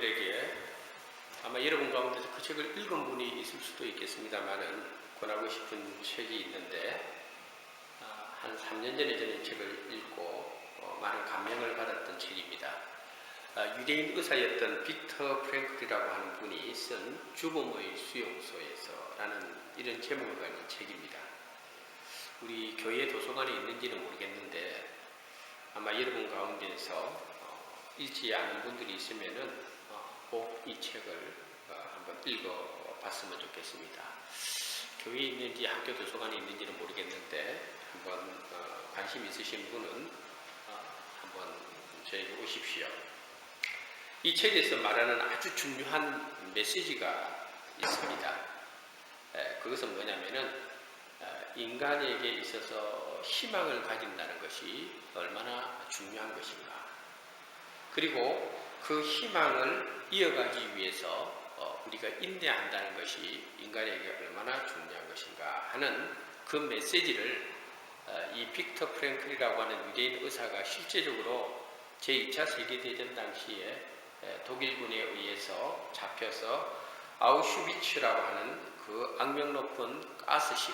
여러분들에게 아마 여러분 가운데서 그 책을 읽은 분이 있을 수도 있겠습니다만은 권하고 싶은 책이 있는데 한 3년 전에 저는 이 책을 읽고 많은 감명을 받았던 책입니다. 유대인 의사였던 빅터 프랭클이라고 하는 분이 쓴 죽음의 수용소에서 라는 이런 제목을 가진 책입니다. 우리 교회 도서관에 있는지는 모르겠는데 아마 여러분 가운데서 읽지 않은 분들이 있으면은 꼭 이 책을 한번 읽어봤으면 좋겠습니다. 교회에 있는지 학교 도서관에 있는지는 모르겠는데 한번 관심 있으신 분은 한번 저에게 오십시오. 이 책에서 말하는 아주 중요한 메시지가 있습니다. 그것은 뭐냐면은 인간에게 있어서 희망을 가진다는 것이 얼마나 중요한 것인가. 그리고 그 희망을 이어가기 위해서 우리가 인내한다는 것이 인간에게 얼마나 중요한 것인가 하는 그 메시지를 이 빅터 프랭클이라고 하는 유대인 의사가 실제적으로 제2차 세계대전 당시에 독일군에 의해서 잡혀서 아우슈비츠라고 하는 그 악명 높은 가스실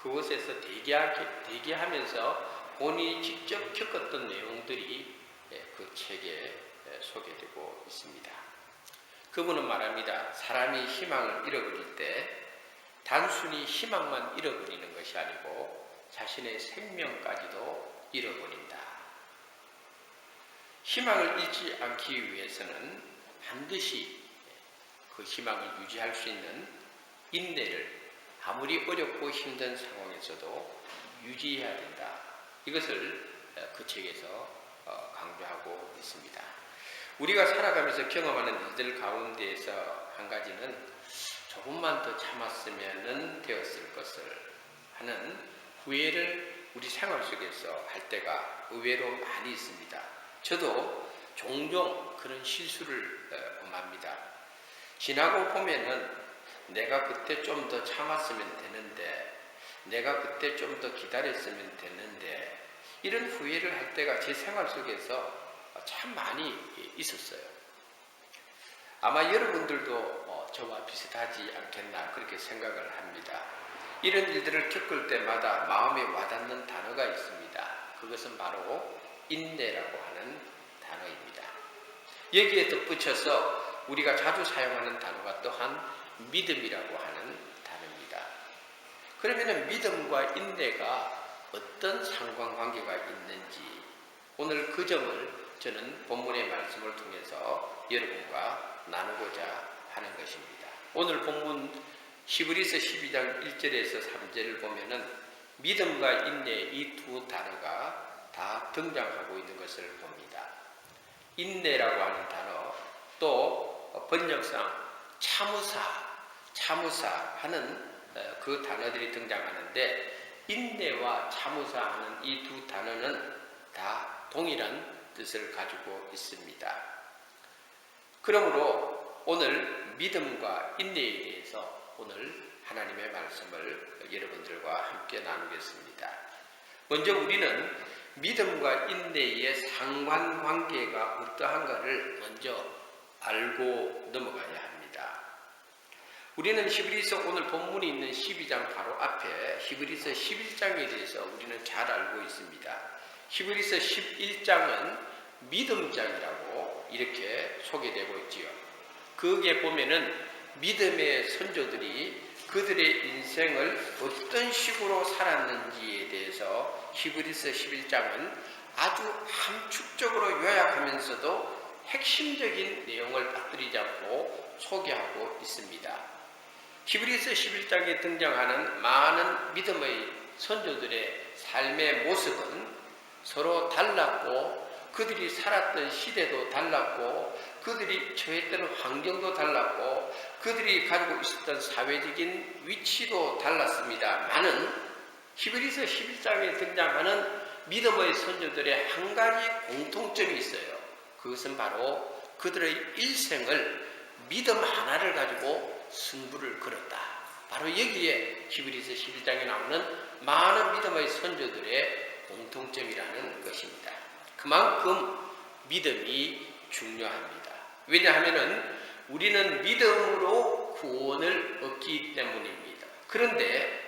그곳에서 대기하면서 본인이 직접 겪었던 내용들이 그 책에 소개되고 있습니다. 그분은 말합니다. 사람이 희망을 잃어버릴 때 단순히 희망만 잃어버리는 것이 아니고 자신의 생명까지도 잃어버린다. 희망을 잃지 않기 위해서는 반드시 그 희망을 유지할 수 있는 인내를 아무리 어렵고 힘든 상황에서도 유지해야 된다. 이것을 그 책에서 강조하고 있습니다. 우리가 살아가면서 경험하는 일들 가운데에서 한 가지는 조금만 더 참았으면 되었을 것을 하는 후회를 우리 생활 속에서 할 때가 의외로 많이 있습니다. 저도 종종 그런 실수를 범합니다. 지나고 보면은 내가 그때 좀 더 참았으면 되는데, 내가 그때 좀 더 기다렸으면 됐는데, 이런 후회를 할 때가 제 생활 속에서 참 많이 있었어요. 아마 여러분들도 저와 비슷하지 않겠나 그렇게 생각을 합니다. 이런 일들을 겪을 때마다 마음에 와닿는 단어가 있습니다. 그것은 바로 인내라고 하는 단어입니다. 여기에 덧붙여서 우리가 자주 사용하는 단어가 또한 믿음이라고 하는 단어입니다. 그러면 믿음과 인내가 어떤 상관관계가 있는지 오늘 그 점을 저는 본문의 말씀을 통해서 여러분과 나누고자 하는 것입니다. 오늘 본문 히브리서 12장 1절에서 3절을 보면은 믿음과 인내 이 두 단어가 다 등장하고 있는 것을 봅니다. 인내라고 하는 단어 또 번역상 참으사 하는 그 단어들이 등장하는데 인내와 참으사 하는 이 두 단어는 다 동일한 뜻을 가지고 있습니다. 그러므로 오늘 믿음과 인내에 대해서 오늘 하나님의 말씀을 여러분들과 함께 나누겠습니다. 먼저 우리는 믿음과 인내의 상관관계가 어떠한가를 먼저 알고 넘어가야 합니다. 우리는 히브리서 오늘 본문이 있는 12장 바로 앞에 히브리서 11장에 대해서 우리는 잘 알고 있습니다. 히브리서 11장은 믿음장이라고 이렇게 소개되고 있지요. 거기에 보면은 믿음의 선조들이 그들의 인생을 어떤 식으로 살았는지에 대해서 히브리서 11장은 아주 함축적으로 요약하면서도 핵심적인 내용을 빠뜨리지 않고 소개하고 있습니다. 히브리서 11장에 등장하는 많은 믿음의 선조들의 삶의 모습은 서로 달랐고 그들이 살았던 시대도 달랐고 그들이 처했던 환경도 달랐고 그들이 가지고 있었던 사회적인 위치도 달랐습니다만은 히브리서 11장에 등장하는 믿음의 선조들의 한 가지 공통점이 있어요. 그것은 바로 그들의 일생을 믿음 하나를 가지고 승부를 걸었다. 바로 여기에 히브리서 11장에 나오는 많은 믿음의 선조들의 공통점이라는 것입니다. 그만큼 믿음이 중요합니다. 왜냐하면 우리는 믿음으로 구원을 얻기 때문입니다. 그런데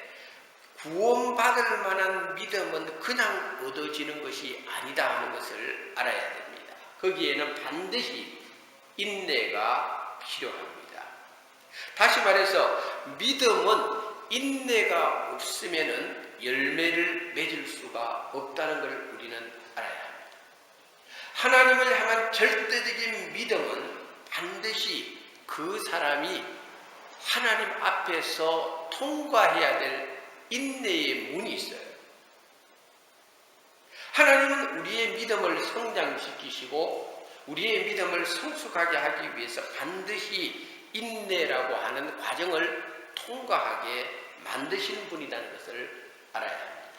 구원받을 만한 믿음은 그냥 얻어지는 것이 아니다 하는 것을 알아야 됩니다. 거기에는 반드시 인내가 필요합니다. 다시 말해서 믿음은 인내가 없으면 열매를 맺을 수가 없다는 걸 우리는 알아야 합니다. 하나님을 향한 절대적인 믿음은 반드시 그 사람이 하나님 앞에서 통과해야 될 인내의 문이 있어요. 하나님은 우리의 믿음을 성장시키시고 우리의 믿음을 성숙하게 하기 위해서 반드시 인내라고 하는 과정을 통과하게 만드시는 분이라는 것을 알아야 합니다.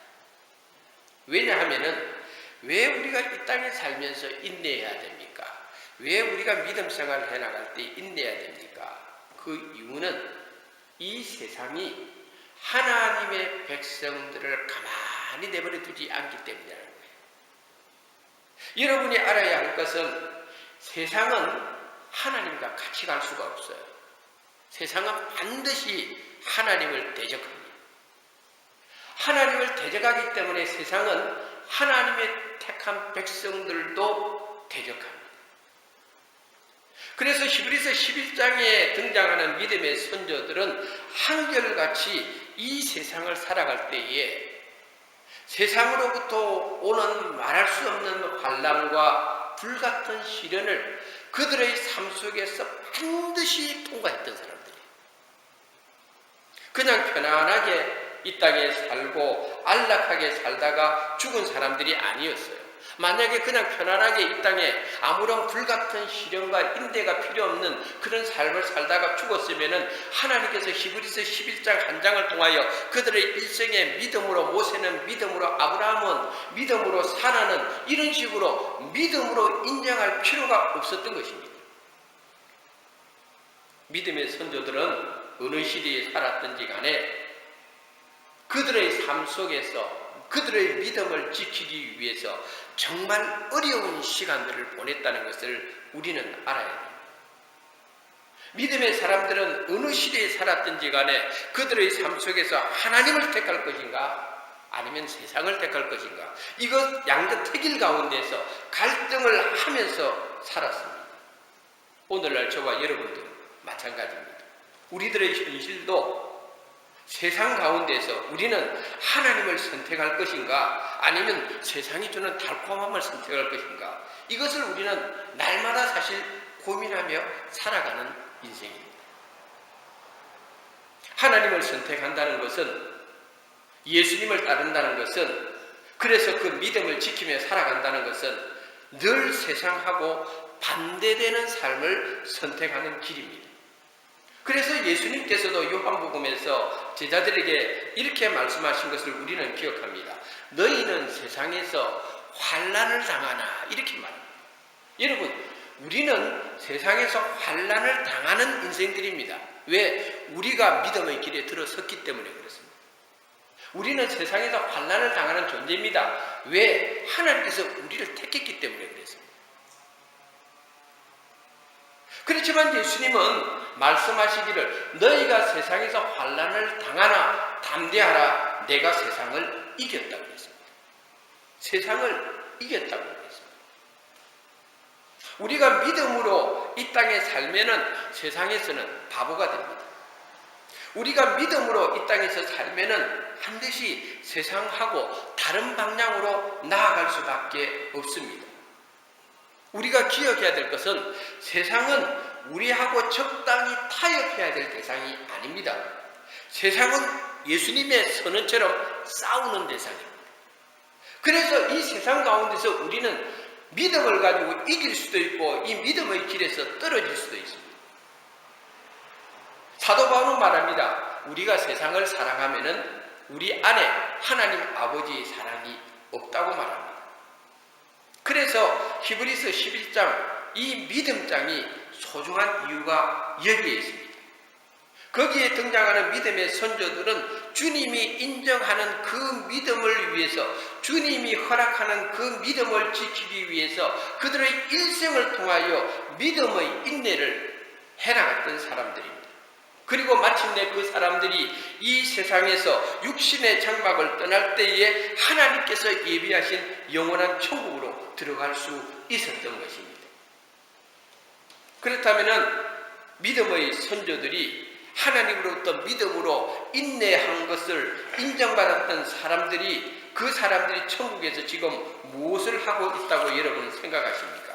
왜냐하면 왜 우리가 이 땅에 살면서 인내해야 됩니까? 왜 우리가 믿음 생활을 해나갈 때 인내해야 됩니까? 그 이유는 이 세상이 하나님의 백성들을 가만히 내버려 두지 않기 때문이라는 거예요. 여러분이 알아야 할 것은 세상은 하나님과 같이 갈 수가 없어요. 세상은 반드시 하나님을 대적합니다. 하나님을 대적하기 때문에 세상은 하나님의 택한 백성들도 대적합니다. 그래서 히브리서 11장에 등장하는 믿음의 선조들은 한결같이 이 세상을 살아갈 때에 세상으로부터 오는 말할 수 없는 환난과 불같은 시련을 그들의 삶 속에서 반드시 통과했던 사람들이에요. 그냥 편안하게 이 땅에 살고 안락하게 살다가 죽은 사람들이 아니었어요. 만약에 그냥 편안하게 이 땅에 아무런 불같은 시련과 인대가 필요 없는 그런 삶을 살다가 죽었으면 하나님께서 히브리서 11장 한 장을 통하여 그들의 일생에 믿음으로 모세는 믿음으로 아브라함은 믿음으로 사라는 이런 식으로 믿음으로 인정할 필요가 없었던 것입니다. 믿음의 선조들은 어느 시대에 살았든지 간에 그들의 삶 속에서 그들의 믿음을 지키기 위해서 정말 어려운 시간들을 보냈다는 것을 우리는 알아야 합니다. 믿음의 사람들은 어느 시대에 살았든지 간에 그들의 삶 속에서 하나님을 택할 것인가 아니면 세상을 택할 것인가 이것 양극택일 가운데서 갈등을 하면서 살았습니다. 오늘날 저와 여러분도 마찬가지입니다. 우리들의 현실도 세상 가운데서 우리는 하나님을 선택할 것인가 아니면 세상이 주는 달콤함을 선택할 것인가 이것을 우리는 날마다 사실 고민하며 살아가는 인생입니다. 하나님을 선택한다는 것은 예수님을 따른다는 것은 그래서 그 믿음을 지키며 살아간다는 것은 늘 세상하고 반대되는 삶을 선택하는 길입니다. 그래서 예수님께서도 요한복음에서 제자들에게 이렇게 말씀하신 것을 우리는 기억합니다. 너희는 세상에서 환난을 당하나 이렇게 말합니다. 여러분 우리는 세상에서 환난을 당하는 인생들입니다. 왜? 우리가 믿음의 길에 들어섰기 때문에 그렇습니다. 우리는 세상에서 환난을 당하는 존재입니다. 왜? 하나님께서 우리를 택했기 때문에 그렇습니다. 그렇지만 예수님은 말씀하시기를 너희가 세상에서 환난을 당하나 담대하라 내가 세상을 이겼다고 했습니다. 세상을 이겼다고 했습니다. 우리가 믿음으로 이 땅에 살면은 세상에서는 바보가 됩니다. 우리가 믿음으로 이 땅에서 살면은 반드시 세상하고 다른 방향으로 나아갈 수밖에 없습니다. 우리가 기억해야 될 것은 세상은 우리하고 적당히 타협해야 될 대상이 아닙니다. 세상은 예수님의 선언처럼 싸우는 대상입니다. 그래서 이 세상 가운데서 우리는 믿음을 가지고 이길 수도 있고 이 믿음의 길에서 떨어질 수도 있습니다. 사도 바울은 말합니다. 우리가 세상을 사랑하면은 우리 안에 하나님 아버지의 사랑이 없다고 말합니다. 그래서 히브리서 11장 이 믿음장이 소중한 이유가 여기에 있습니다. 거기에 등장하는 믿음의 선조들은 주님이 인정하는 그 믿음을 위해서, 주님이 허락하는 그 믿음을 지키기 위해서 그들의 일생을 통하여 믿음의 인내를 해나갔던 사람들입니다. 그리고 마침내 그 사람들이 이 세상에서 육신의 장막을 떠날 때에 하나님께서 예비하신 영원한 천국으로 들어갈 수 있었던 것입니다. 그렇다면 믿음의 선조들이 하나님으로부터 믿음으로 인내한 것을 인정받았던 사람들이, 그 사람들이 천국에서 지금 무엇을 하고 있다고 여러분은 생각하십니까?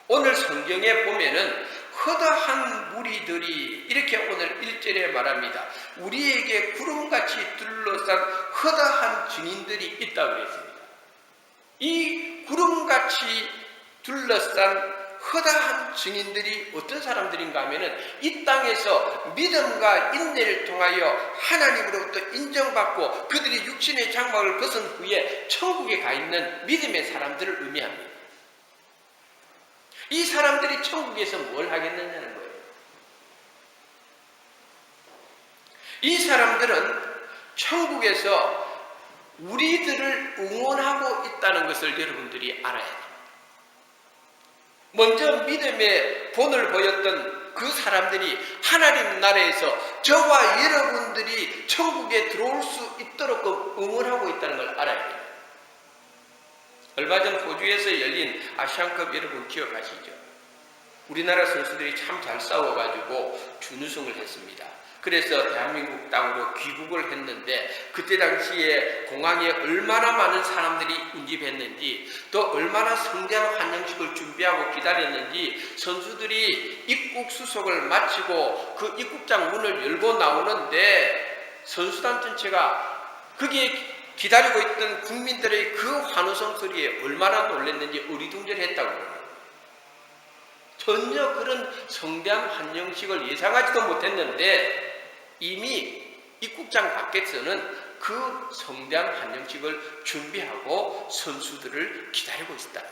오늘 성경에 보면은 허다한 무리들이, 이렇게 오늘 1절에 말합니다. 우리에게 구름같이 둘러싼 허다한 증인들이 있다고 그랬습니다. 이 구름같이 둘러싼 허다한 증인들이 어떤 사람들인가 하면은 이 땅에서 믿음과 인내를 통하여 하나님으로부터 인정받고 그들이 육신의 장막을 벗은 후에 천국에 가 있는 믿음의 사람들을 의미합니다. 이 사람들이 천국에서 뭘 하겠느냐는 거예요. 이 사람들은 천국에서 우리들을 응원하고 있다는 것을 여러분들이 알아야 돼요. 먼저 믿음의 본을 보였던 그 사람들이 하나님 나라에서 저와 여러분들이 천국에 들어올 수 있도록 응원하고 있다는 걸 알아야 돼요. 얼마 전 호주에서 열린 아시안컵 여러분 기억하시죠? 우리나라 선수들이 참 잘 싸워가지고 준우승을 했습니다. 그래서 대한민국 땅으로 귀국을 했는데 그때 당시에 공항에 얼마나 많은 사람들이 운집했는지, 또 얼마나 성대한 환영식을 준비하고 기다렸는지, 선수들이 입국 수속을 마치고 그 입국장 문을 열고 나오는데 선수단 전체가 거기에 기다리고 있던 국민들의 그 환호성 소리에 얼마나 놀랐는지 어리둥절했다고 합니다. 전혀 그런 성대한 환영식을 예상하지도 못했는데 이미 입국장 밖에서는 그 성대한 환영식을 준비하고 선수들을 기다리고 있다.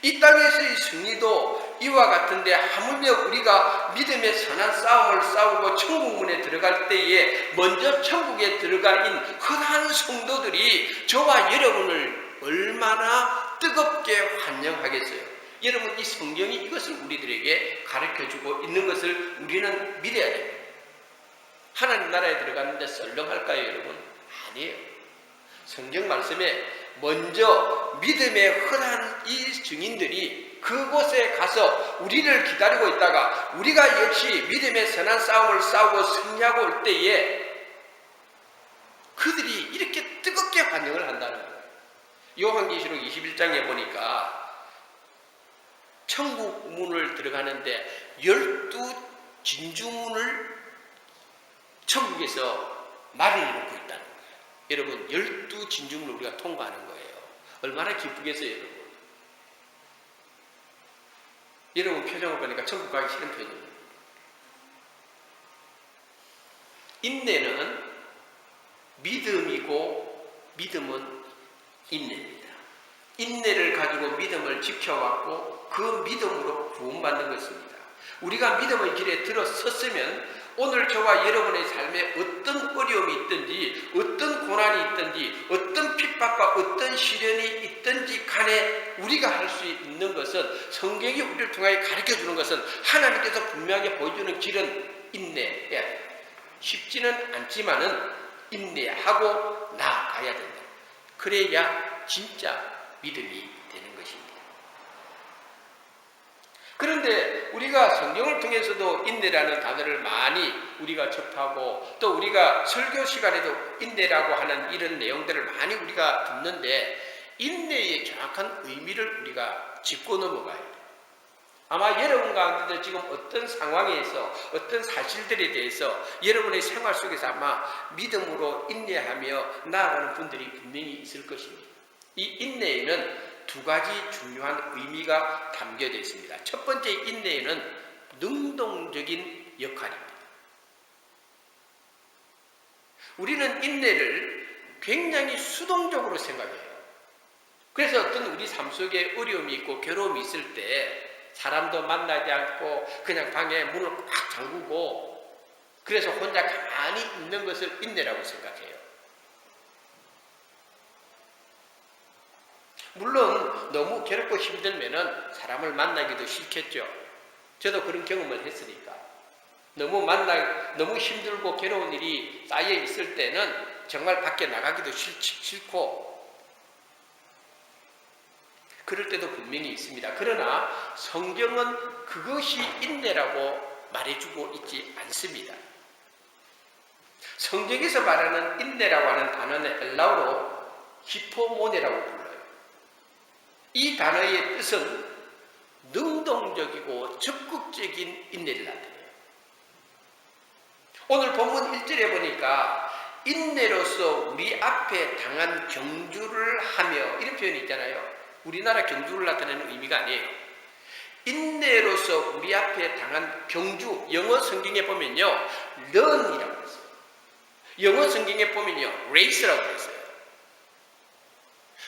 이 땅에서의 승리도 이와 같은데, 하물며 우리가 믿음의 선한 싸움을 싸우고 천국문에 들어갈 때에 먼저 천국에 들어가 있는 흔한 성도들이 저와 여러분을 얼마나 뜨겁게 환영하겠어요. 여러분, 이 성경이 이것을 우리들에게 가르쳐주고 있는 것을 우리는 믿어야 됩니다. 하나님 나라에 들어갔는데 썰렁할까요, 여러분? 아니에요. 성경 말씀에 먼저 믿음의 흔한 이 증인들이 그곳에 가서 우리를 기다리고 있다가 우리가 역시 믿음의 선한 싸움을 싸우고 승리하고 올 때에 그들이 이렇게 뜨겁게 환영을 한다는 거예요. 요한계시록 21장에 보니까 천국 문을 들어가는데 12진주문을 천국에서 말을 놓고 있다는 거예요. 여러분, 12진주문을 우리가 통과하는 거예요. 얼마나 기쁘겠어요, 여러분. 여러분 표정을 보니까 천국 가기 싫은 표정입니다. 인내는 믿음이고 믿음은 인내입니다. 인내를 가지고 믿음을 지켜왔고 그 믿음으로 구원받는 것입니다. 우리가 믿음의 길에 들어섰으면 오늘 저와 여러분의 삶에 어떤 어려움이 있든지, 어떤 고난이 있든지, 어떤 핍박과 어떤 시련이 있든지 간에 우리가 할 수 있는 것은, 성경이 우리를 통하여 가르쳐주는 것은, 하나님께서 분명하게 보여주는 길은 인내해야 돼요. 쉽지는 않지만은 인내하고 나아가야 된다. 그래야 진짜 믿음이 되는 것입니다. 그런데 우리가 성경을 통해서도 인내라는 단어를 많이 우리가 접하고, 또 우리가 설교 시간에도 인내라고 하는 이런 내용들을 많이 우리가 듣는데, 인내의 정확한 의미를 우리가 짚고 넘어가야 돼요. 아마 여러분 가운데도 지금 어떤 상황에서 어떤 사실들에 대해서 여러분의 생활 속에서 아마 믿음으로 인내하며 나아가는 분들이 분명히 있을 것입니다. 이 인내에는 두 가지 중요한 의미가 담겨져 있습니다. 첫 번째, 인내에는 능동적인 역할입니다. 우리는 인내를 굉장히 수동적으로 생각해요. 그래서 어떤 우리 삶 속에 어려움이 있고 괴로움이 있을 때 사람도 만나지 않고 그냥 방에 문을 꽉 잠그고 그래서 혼자 가만히 있는 것을 인내라고 생각해요. 물론 너무 괴롭고 힘들면은 사람을 만나기도 싫겠죠. 저도 그런 경험을 했으니까. 너무 힘들고 괴로운 일이 쌓여 있을 때는 정말 밖에 나가기도 싫고 그럴 때도 분명히 있습니다. 그러나 성경은 그것이 인내라고 말해주고 있지 않습니다. 성경에서 말하는 인내라고 하는 단어는 헬라어로 히포모네라고 불러요. 이 단어의 뜻은 능동적이고 적극적인 인내를 나타내요. 오늘 본문 1절에 보니까 인내로서 우리 앞에 당한 경주를 하며 이런 표현이 있잖아요. 우리나라 경주를 나타내는 의미가 아니에요. 인내로서 우리 앞에 당한 경주, 영어 성경에 보면요 run이라고 했어요. 영어 성경에 보면요 race라고 했어요.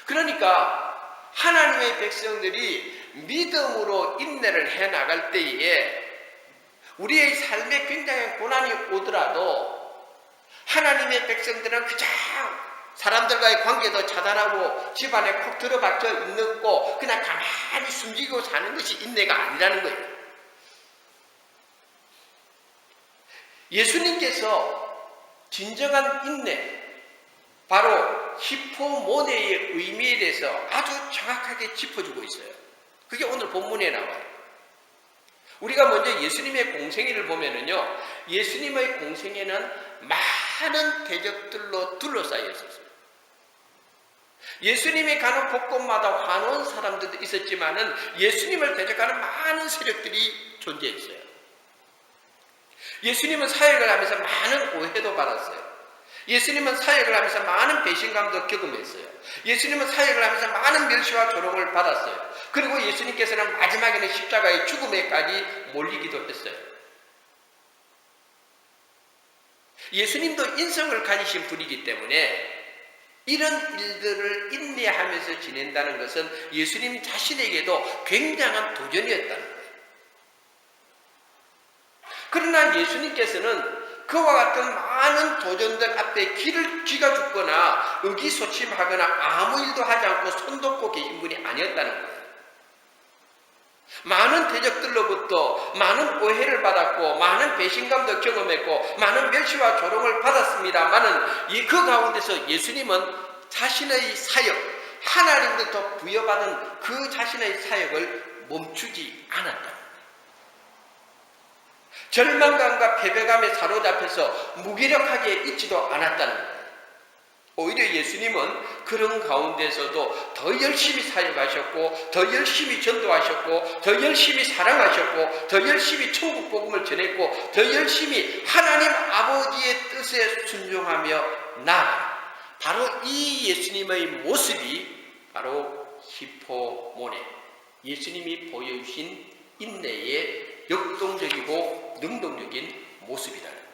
그러니까 하나님의 백성들이 믿음으로 인내를 해나갈 때에 우리의 삶에 굉장히 고난이 오더라도 하나님의 백성들은 그저 사람들과의 관계도 차단하고 집안에 콕 들어박혀 있는 거 그냥 가만히 숨기고 사는 것이 인내가 아니라는 거예요. 예수님께서 진정한 인내, 바로 히포모네의 의미에 대해서 아주 정확하게 짚어주고 있어요. 그게 오늘 본문에 나와요. 우리가 먼저 예수님의 공생애를 보면은요, 예수님의 공생애는 많은 대적들로 둘러싸여 있었어요. 예수님이 가는 곳곳마다 환호한 사람들도 있었지만은 예수님을 대적하는 많은 세력들이 존재했어요. 예수님은 사역을 하면서 많은 오해도 받았어요. 예수님은 사역을 하면서 많은 배신감도 경험했어요. 예수님은 사역을 하면서 많은 멸시와 조롱을 받았어요. 그리고 예수님께서는 마지막에는 십자가의 죽음에까지 몰리기도 했어요. 예수님도 인성을 가지신 분이기 때문에 이런 일들을 인내하면서 지낸다는 것은 예수님 자신에게도 굉장한 도전이었다는 거예요. 그러나 예수님께서는 그와 같은 많은 도전들 앞에 기가 죽거나 의기소침하거나 아무 일도 하지 않고 손 덮고 계신 분이 아니었다는 거예요. 많은 대적들로부터 많은 오해를 받았고 많은 배신감도 경험했고 많은 멸시와 조롱을 받았습니다만은 그 가운데서 예수님은 자신의 사역, 하나님부터 부여받은 그 자신의 사역을 멈추지 않았다. 절망감과 패배감에 사로잡혀서 무기력하게 있지도 않았다는 거예요. 오히려 예수님은 그런 가운데서도 더 열심히 사역하셨고 더 열심히 전도하셨고 더 열심히 사랑하셨고 더 열심히 천국 복음을 전했고 더 열심히 하나님 아버지의 뜻에 순종하며 나아가 바로 이 예수님의 모습이 바로 히포모네, 예수님이 보여주신 인내의 역동적이고 능동적인 모습이라는 거예요.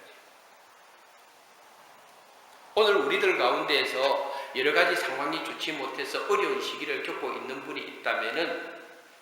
오늘 우리들 가운데에서 여러 가지 상황이 좋지 못해서 어려운 시기를 겪고 있는 분이 있다면은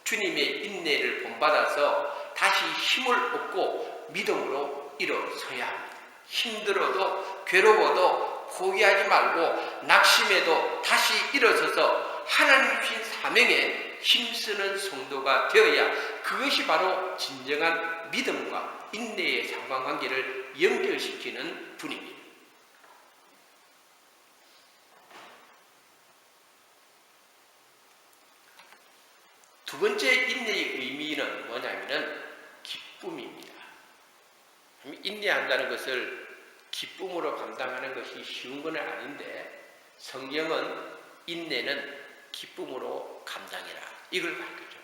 주님의 인내를 본받아서 다시 힘을 얻고 믿음으로 일어서야 합니다. 힘들어도 괴로워도 포기하지 말고 낙심해도 다시 일어서서 하나님 주신 사명에 힘쓰는 성도가 되어야 그것이 바로 진정한 믿음과 인내의 상관관계를 연결시키는 분입니다. 두 번째 인내의 의미는 뭐냐면은 기쁨입니다. 인내한다는 것을 기쁨으로 감당하는 것이 쉬운 건 아닌데 성경은 인내는 기쁨으로 감당해라 이걸 가르쳐줘요.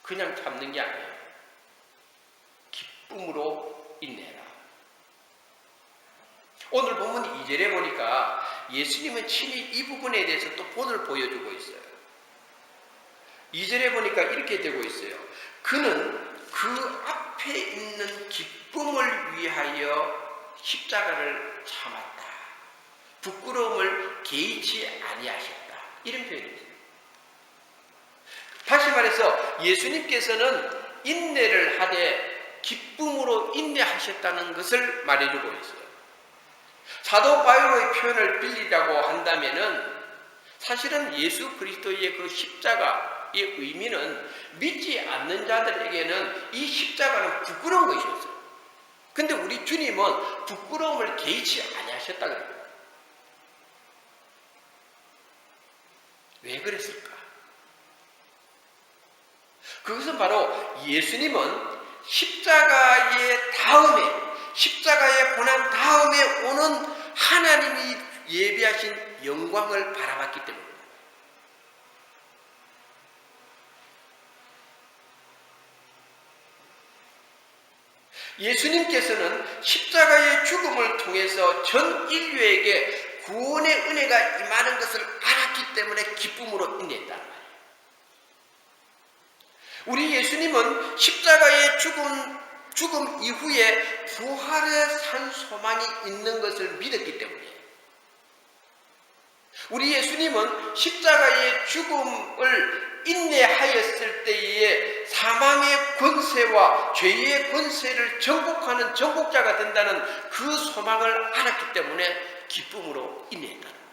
그냥 참는 게 아니에요. 기쁨으로 인내해라. 오늘 본문 2절에 보니까 예수님은 친히 이 부분에 대해서 또 본을 보여주고 있어요. 2절에 보니까 이렇게 되고 있어요. 그는 그 앞에 있는 기쁨을 위하여 십자가를 참았다. 부끄러움을 개의치 아니하셨다. 이런 표현입니다. 다시 말해서 예수님께서는 인내를 하되 기쁨으로 인내하셨다는 것을 말해주고 있어요. 사도 바울의 표현을 빌리자고 한다면은 사실은 예수 그리스도의 그 십자가의 의미는 믿지 않는 자들에게는 이 십자가는 부끄러운 것이었어요. 근데 우리 주님은 부끄러움을 개의치 아니하셨다 그래요. 왜 그랬을까? 그것은 바로 예수님은 십자가의 다음에, 십자가의 고난 다음에 오는 하나님이 예비하신 영광을 바라봤기 때문입니다. 예수님께서는 십자가의 죽음을 통해서 전 인류에게 구원의 은혜가 임하는 것을 알았기 때문에 기쁨으로 인내했다는 말이에요. 우리 예수님은 십자가의 죽음 이후에 부활의 산 소망이 있는 것을 믿었기 때문이에요. 우리 예수님은 십자가의 죽음을 인내하였을 때에 사망의 권세와 죄의 권세를 정복하는 정복자가 된다는 그 소망을 알았기 때문에 기쁨으로 인내했다는 거예요.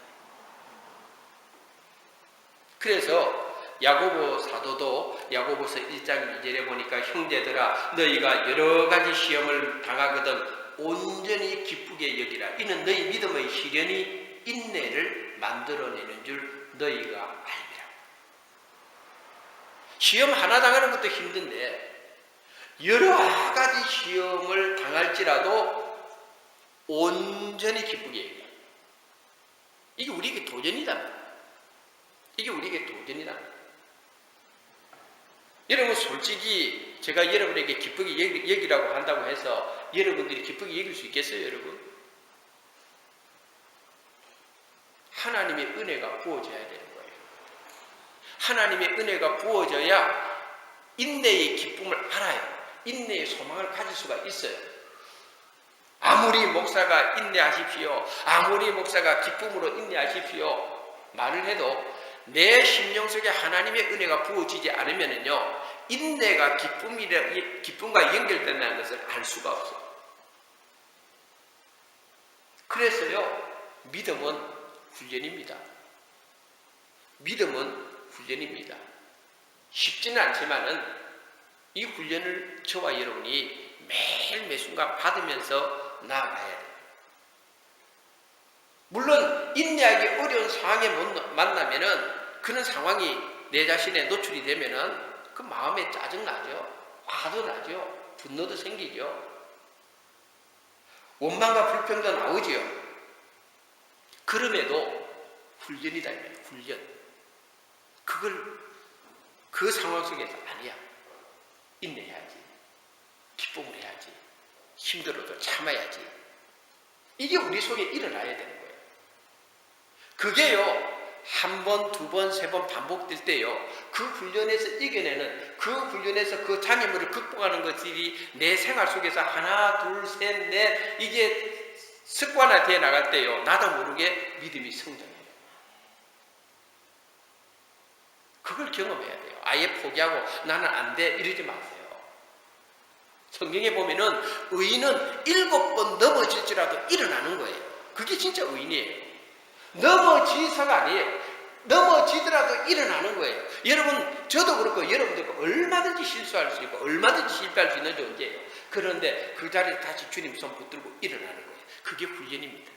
그래서 야고보 사도도 야고보서 1장 2절에 보니까 형제들아 너희가 여러 가지 시험을 당하거든 온전히 기쁘게 여기라. 이는 너희 믿음의 시련이 인내를 만들어내는 줄 너희가 알리라. 시험 하나 당하는 것도 힘든데 여러 가지 시험을 당할지라도 온전히 기쁘게 여기라. 이게 우리에게 도전이다. 이게 우리에게 도전이다. 여러분 솔직히 제가 여러분에게 기쁘게 여기라고 한다고 해서 여러분들이 기쁘게 여길 수 있겠어요, 여러분? 하나님의 은혜가 부어져야 되는 거예요. 하나님의 은혜가 부어져야 인내의 기쁨을 알아요. 인내의 소망을 가질 수가 있어요. 아무리 목사가 인내하십시오. 아무리 목사가 기쁨으로 인내하십시오. 말을 해도 내 심령 속에 하나님의 은혜가 부어지지 않으면요, 인내가 기쁨과 연결된다는 것을 알 수가 없어요. 그래서요, 믿음은 훈련입니다. 믿음은 훈련입니다. 쉽지는 않지만은 이 훈련을 저와 여러분이 매일 매순간 받으면서 나아가야 돼요. 물론 인내하기 어려운 상황에 만나면은 그런 상황이 내 자신에 노출이 되면은 그 마음에 짜증나죠. 화도 나죠. 분노도 생기죠. 원망과 불평도 나오지요. 그럼에도 훈련이다. 훈련. 그 상황 속에서 아니야. 인내해야지. 기쁨을 해야지. 힘들어도 참아야지. 이게 우리 속에 일어나야 되는 거예요. 그게요, 한 번, 두 번, 세 번 반복될 때요, 그 훈련에서 이겨내는, 그 훈련에서 그 장애물을 극복하는 것들이 내 생활 속에서 하나, 둘, 셋, 넷, 이게 습관화되어 나갈 때요, 나도 모르게 믿음이 성장해요. 그걸 경험해야 돼요. 아예 포기하고 나는 안 돼, 이러지 마세요. 성경에 보면은 의인은 7번 넘어질지라도 일어나는 거예요. 그게 진짜 의인이에요. 넘어지서가 아니에요. 넘어지더라도 일어나는 거예요. 여러분, 저도 그렇고 여러분들도 얼마든지 실수할 수 있고 얼마든지 실패할 수 있는 존재예요. 그런데 그 자리에 다시 주님 손 붙들고 일어나는 거예요. 그게 훈련입니다.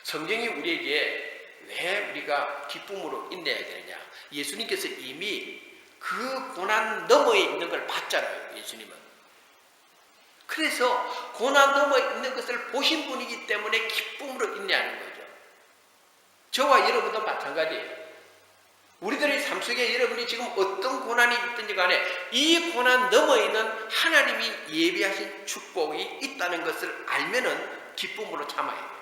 성경이 우리에게 왜 우리가 기쁨으로 인내해야 되느냐? 예수님께서 이미 그 고난 너머에 있는 걸 봤잖아요. 예수님은. 그래서 고난 너머에 있는 것을 보신 분이기 때문에 기쁨으로 인내하는 거죠. 저와 여러분도 마찬가지예요. 우리들의 삶 속에 여러분이 지금 어떤 고난이 있든지 간에 이 고난 너머에 있는 하나님이 예비하신 축복이 있다는 것을 알면은 기쁨으로 참아야 돼요.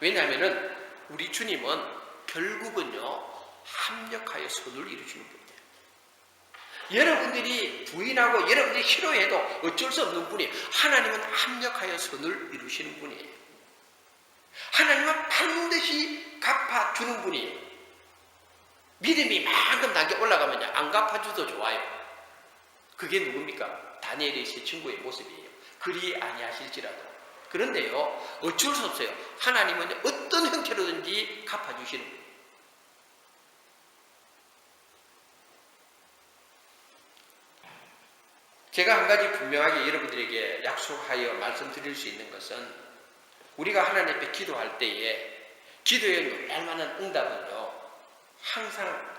왜냐하면은 우리 주님은 결국은요, 합력하여 선을 이루시는 분이에요. 여러분들이 부인하고 여러분들이 싫어해도 어쩔 수 없는 분이에요. 하나님은 합력하여 선을 이루시는 분이에요. 하나님은 반드시 갚아주는 분이에요. 믿음이 만큼 단계 올라가면 안 갚아줘도 좋아요. 그게 누굽니까? 다니엘의 세 친구의 모습이에요. 그리 아니하실지라도. 그런데요, 어쩔 수 없어요. 하나님은 어떤 형태로든지 갚아주시는 거예요. 제가 한 가지 분명하게 여러분들에게 약속하여 말씀드릴 수 있는 것은, 우리가 하나님 앞에 기도할 때에 기도에 놀랄만한 응답은요, 항상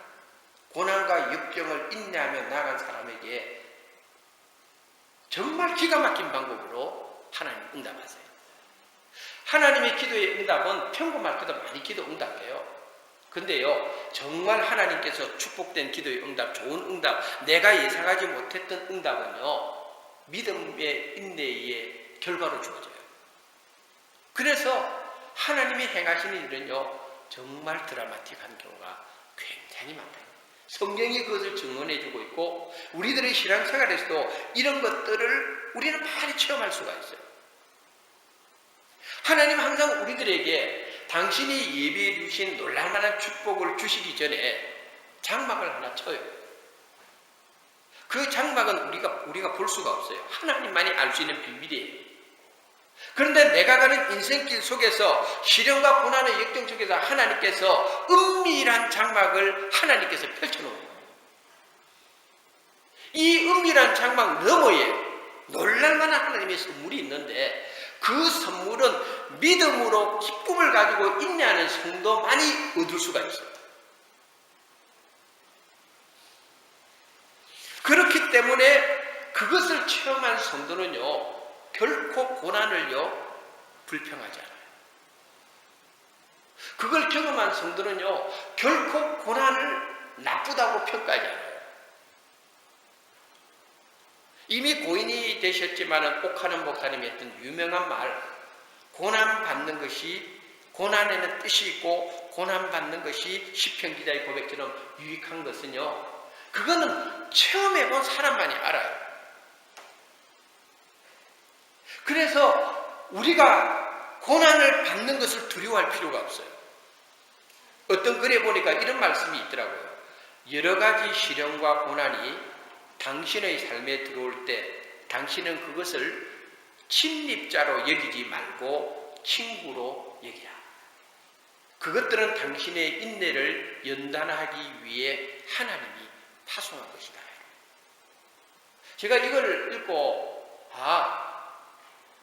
고난과 역경을 인내하며 나간 사람에게 정말 기가 막힌 방법으로 하나님 응답하세요. 하나님의 기도의 응답은 평범할 때도 많이 기도 응답해요. 근데요, 정말 하나님께서 축복된 기도의 응답, 좋은 응답, 내가 예상하지 못했던 응답은요, 믿음의 인내의 결과로 주어져요. 그래서 하나님이 행하시는 일은요, 정말 드라마틱한 경우가 굉장히 많다. 성경이 그것을 증언해주고 있고, 우리들의 신앙생활에서도 이런 것들을 우리는 많이 체험할 수가 있어요. 하나님 항상 우리들에게 당신이 예비해 주신 놀랄만한 축복을 주시기 전에 장막을 하나 쳐요. 그 장막은 우리가 볼 수가 없어요. 하나님만이 알 수 있는 비밀이에요. 그런데 내가 가는 인생길 속에서 시련과 고난의 역경 속에서 하나님께서 은밀한 장막을 하나님께서 펼쳐놓은 거예요. 이 은밀한 장막 너머에 놀랄만한 하나님의 선물이 있는데, 그 선물은 믿음으로 기쁨을 가지고 인내하는 성도만이 얻을 수가 있어요. 그렇기 때문에 그것을 체험한 성도는요, 결코 고난을요 불평하지 않아요. 그걸 경험한 성도는요 결코 고난을 나쁘다고 평가하지 않아요. 이미 고인이 되셨지만 옥하는 목사님이 했던 유명한 말, 고난받는 것이, 고난에는 뜻이 있고 고난받는 것이 시편 기자의 고백처럼 유익한 것은요, 그거는 체험해본 사람만이 알아요. 그래서 우리가 고난을 받는 것을 두려워할 필요가 없어요. 어떤 글에 보니까 이런 말씀이 있더라고요. 여러 가지 시련과 고난이 당신의 삶에 들어올 때 당신은 그것을 침입자로 여기지 말고 친구로 여기라. 그것들은 당신의 인내를 연단하기 위해 하나님이 파송한 것이다. 제가 이걸 읽고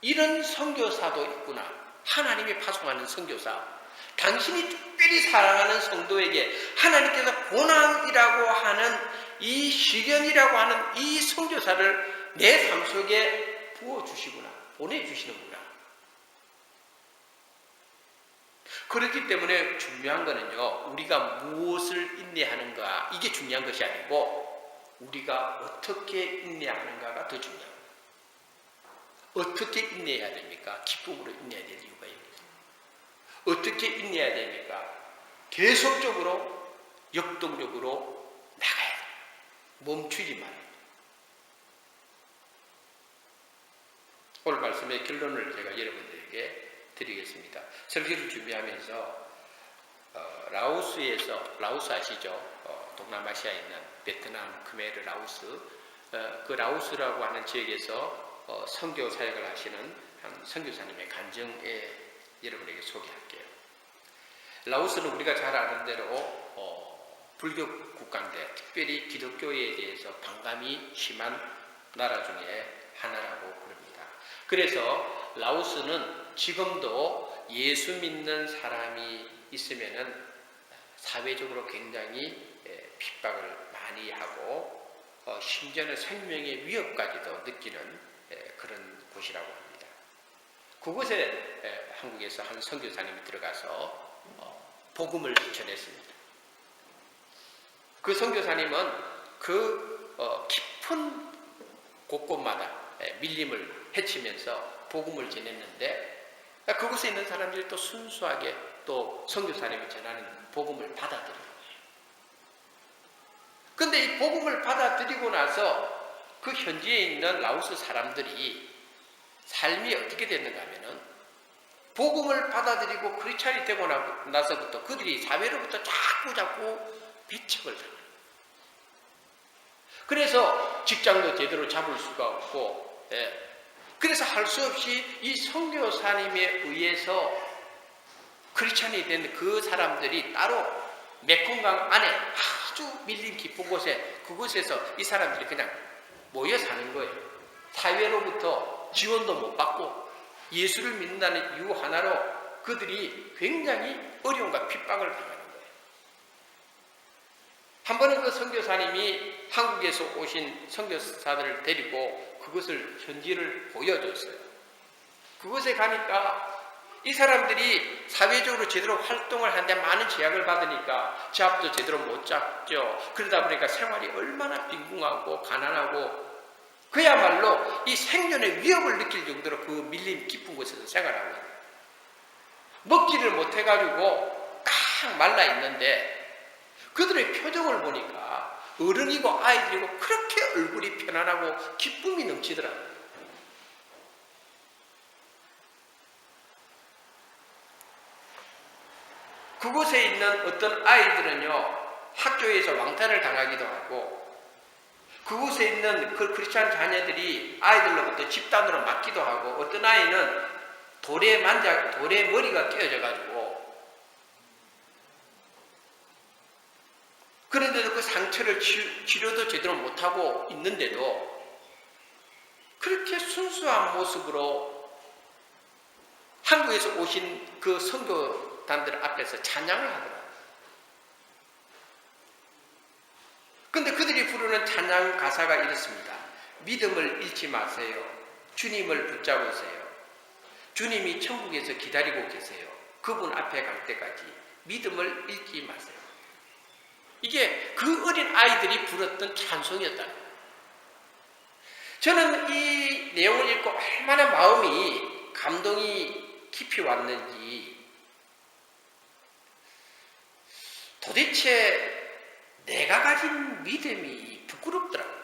이런 선교사도 있구나. 하나님이 파송하는 선교사. 당신이 특별히 사랑하는 성도에게 하나님께서 고난이라고 하는 이 시련이라고 하는 이 선교사를 내 삶 속에 부어주시구나. 보내주시는구나. 그렇기 때문에 중요한 거는요, 우리가 무엇을 인내하는가, 이게 중요한 것이 아니고 우리가 어떻게 인내하는가가 더 중요합니다. 어떻게 인내해야 됩니까? 기쁨으로 인내해야 될 이유가 있습니다. 어떻게 인내해야 됩니까? 계속적으로 역동적으로 나가야 돼요. 멈추지 말아요. 오늘 말씀의 결론을 제가 여러분들에게 드리겠습니다. 설교를 준비하면서 라오스 아시죠? 동남아시아에 있는 베트남, 크메르, 라오스, 그 라오스라고 하는 지역에서 선교 사역을 하시는 한 선교사님의 간증에 여러분에게 소개할게요. 라오스는 우리가 잘 아는 대로 불교 국가인데 특별히 기독교에 대해서 반감이 심한 나라 중에 하나라고 부릅니다. 그래서 라오스는 지금도 예수 믿는 사람이 있으면은 사회적으로 굉장히 핍박을 많이 하고 심지어는 생명의 위협까지도 느끼는 그런 곳이라고 합니다. 그곳에 한국에서 한 선교사님이 들어가서 복음을 전했습니다. 그 선교사님은 그 깊은 곳곳마다 밀림을 헤치면서 복음을 전했는데, 그곳에 있는 사람들이 또 순수하게 또 선교사님이 전하는 복음을 받아들인 거예요. 그런데 이 복음을 받아들이고 나서 그 현지에 있는 라오스 사람들이 삶이 어떻게 됐는가 하면은, 복음을 받아들이고 크리스찬이 되고 나서부터 그들이 사회로부터 자꾸 배척을 당하는 거예요. 그래서 직장도 제대로 잡을 수가 없고, 그래서 할 수 없이 이 선교사님에 의해서 크리스찬이 된 그 사람들이 따로 메콩강 안에 아주 밀림 깊은 곳에, 그곳에서 이 사람들이 그냥 모여 사는 거예요. 사회로부터 지원도 못 받고 예수를 믿는다는 이유 하나로 그들이 굉장히 어려움과 핍박을 당하는 거예요. 한 번은 그 선교사님이 한국에서 오신 선교사들을 데리고 그것을 현지를 보여줬어요. 그곳에 가니까 이 사람들이 사회적으로 제대로 활동을 하는데 많은 제약을 받으니까 잡도 제대로 못 잡죠. 그러다 보니까 생활이 얼마나 빈궁하고 가난하고 그야말로 이 생존의 위협을 느낄 정도로 그 밀림 깊은 곳에서 생활하고 있어요. 먹지를 못해가지고 칵 말라 있는데 그들의 표정을 보니까 어른이고 아이들이고 그렇게 얼굴이 편안하고 기쁨이 넘치더라고요. 그곳에 있는 어떤 아이들은요, 학교에서 왕따를 당하기도 하고, 그곳에 있는 그 크리스찬 자녀들이 아이들로부터 집단으로 맞기도 하고, 어떤 아이는 돌에 머리가 깨어져가지고, 그런데도 그 상처를 치료도 제대로 못하고 있는데도, 그렇게 순수한 모습으로 한국에서 오신 그 선교단들 앞에서 찬양을 하더라고요. 근데 그들이 부르는 찬양 가사가 이렇습니다. 믿음을 잃지 마세요. 주님을 붙잡으세요. 주님이 천국에서 기다리고 계세요. 그분 앞에 갈 때까지 믿음을 잃지 마세요. 이게 그 어린 아이들이 부르던 찬송이었다는 거예요. 저는 이 내용을 읽고 얼마나 마음이 감동이 깊이 왔는지, 도대체 내가 가진 믿음이 부끄럽더라고요.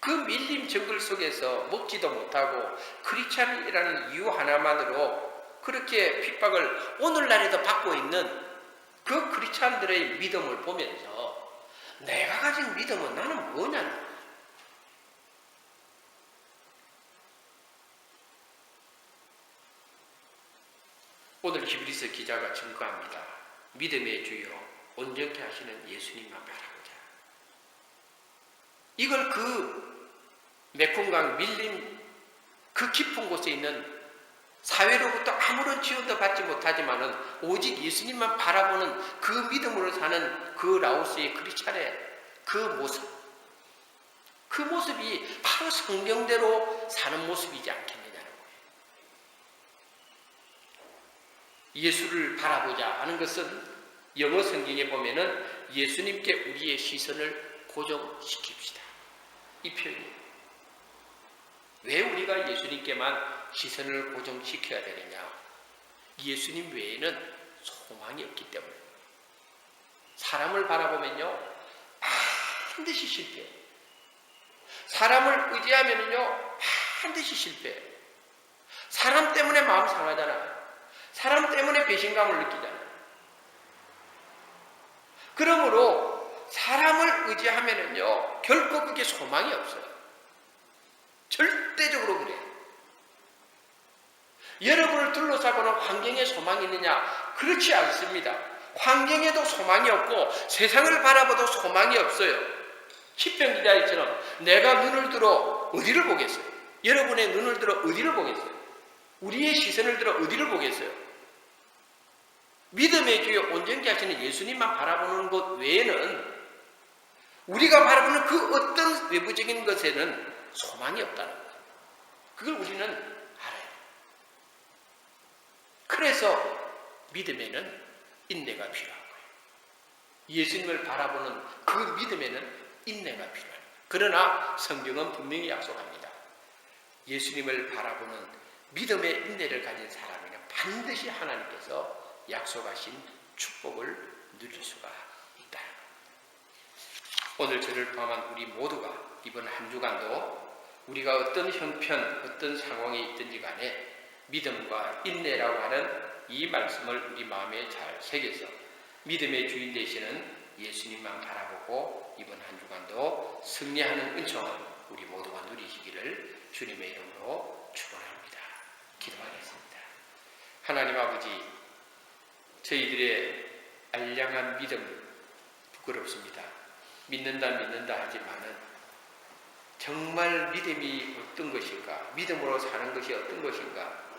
그 밀림 정글 속에서 먹지도 못하고 크리스찬이라는 이유 하나만으로 그렇게 핍박을 오늘날에도 받고 있는 그 크리스찬들의 믿음을 보면서 내가 가진 믿음은 나는 뭐냐? 오늘 히브리서 기자가 증거합니다. 믿음의 주요 온전케 하시는 예수님만 바라보자. 이걸 그 메콩강 밀림 그 깊은 곳에 있는 사회로부터 아무런 지원도 받지 못하지만은 오직 예수님만 바라보는 그 믿음으로 사는 그 라오스의 크리스찬의 그 모습이 바로 성경대로 사는 모습이지 않겠느냐는 거예요. 예수를 바라보자 하는 것은 영어 성경에 보면은 예수님께 우리의 시선을 고정시킵시다. 이 표현이에요. 왜 우리가 예수님께만 시선을 고정시켜야 되느냐? 예수님 외에는 소망이 없기 때문에. 사람을 바라보면요, 반드시 실패. 사람을 의지하면요, 반드시 실패. 사람 때문에 마음 상하잖아요. 사람 때문에 배신감을 느끼잖아요. 그러므로 사람을 의지하면요, 결코 그게 소망이 없어요. 절대적으로 그래요. 여러분을 둘러싸고는 환경에 소망이 있느냐? 그렇지 않습니다. 환경에도 소망이 없고 세상을 바라봐도 소망이 없어요. 시편 기자처럼 내가 눈을 들어 어디를 보겠어요? 여러분의 눈을 들어 어디를 보겠어요? 우리의 시선을 들어 어디를 보겠어요? 믿음의 주여 온전케 하시는 예수님만 바라보는 것 외에는 우리가 바라보는 그 어떤 외부적인 것에는 소망이 없다는 거예요. 그걸 우리는 알아요. 그래서 믿음에는 인내가 필요한 거예요. 예수님을 바라보는 그 믿음에는 인내가 필요한 거예요. 그러나 성경은 분명히 약속합니다. 예수님을 바라보는 믿음의 인내를 가진 사람에는 반드시 하나님께서 약속하신 축복을 누릴 수가 있다는 겁니다. 오늘 저를 포함한 우리 모두가 이번 한 주간도 우리가 어떤 형편, 어떤 상황에 있든지 간에 믿음과 인내라고 하는 이 말씀을 우리 마음에 잘 새겨서 믿음의 주인 되시는 예수님만 바라보고 이번 한 주간도 승리하는 은총을 우리 모두가 누리시기를 주님의 이름으로 축원합니다. 기도하겠습니다. 하나님 아버지, 저희들의 알량한 믿음 부끄럽습니다. 믿는다 하지만은 정말 믿음이 어떤 것인가, 믿음으로 사는 것이 어떤 것인가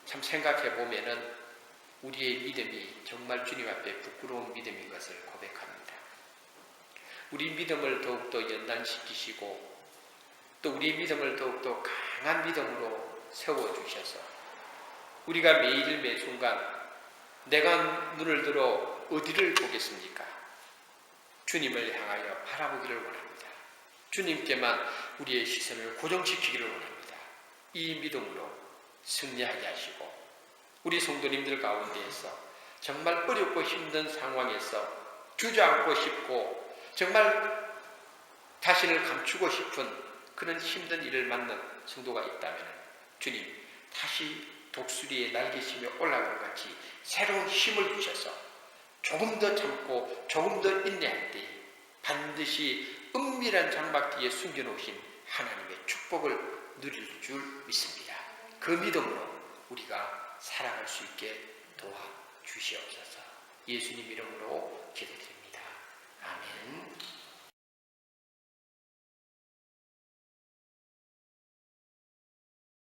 참 생각해 보면은 우리의 믿음이 정말 주님 앞에 부끄러운 믿음인 것을 고백합니다. 우리 믿음을 더욱더 연단시키시고 또 우리 믿음을 더욱더 강한 믿음으로 세워주셔서 우리가 매일 매순간 내가 눈을 들어 어디를 보겠습니까? 주님을 향하여 바라보기를 원합니다. 주님께만 우리의 시선을 고정시키기를 원합니다. 이 믿음으로 승리하게 하시고 우리 성도님들 가운데에서 정말 어렵고 힘든 상황에서 주저앉고 싶고 정말 자신을 감추고 싶은 그런 힘든 일을 만난 성도가 있다면 주님 다시 독수리의 날개심에 올라간 같이 새로운 힘을 주셔서 조금 더 참고 조금 더 인내할 때 반드시 은밀한 장막 뒤에 숨겨놓으신 하나님의 축복을 누릴 줄 믿습니다. 그 믿음으로 우리가 살아갈 수 있게 도와주시옵소서. 예수님 이름으로 기도드립니다. 아멘.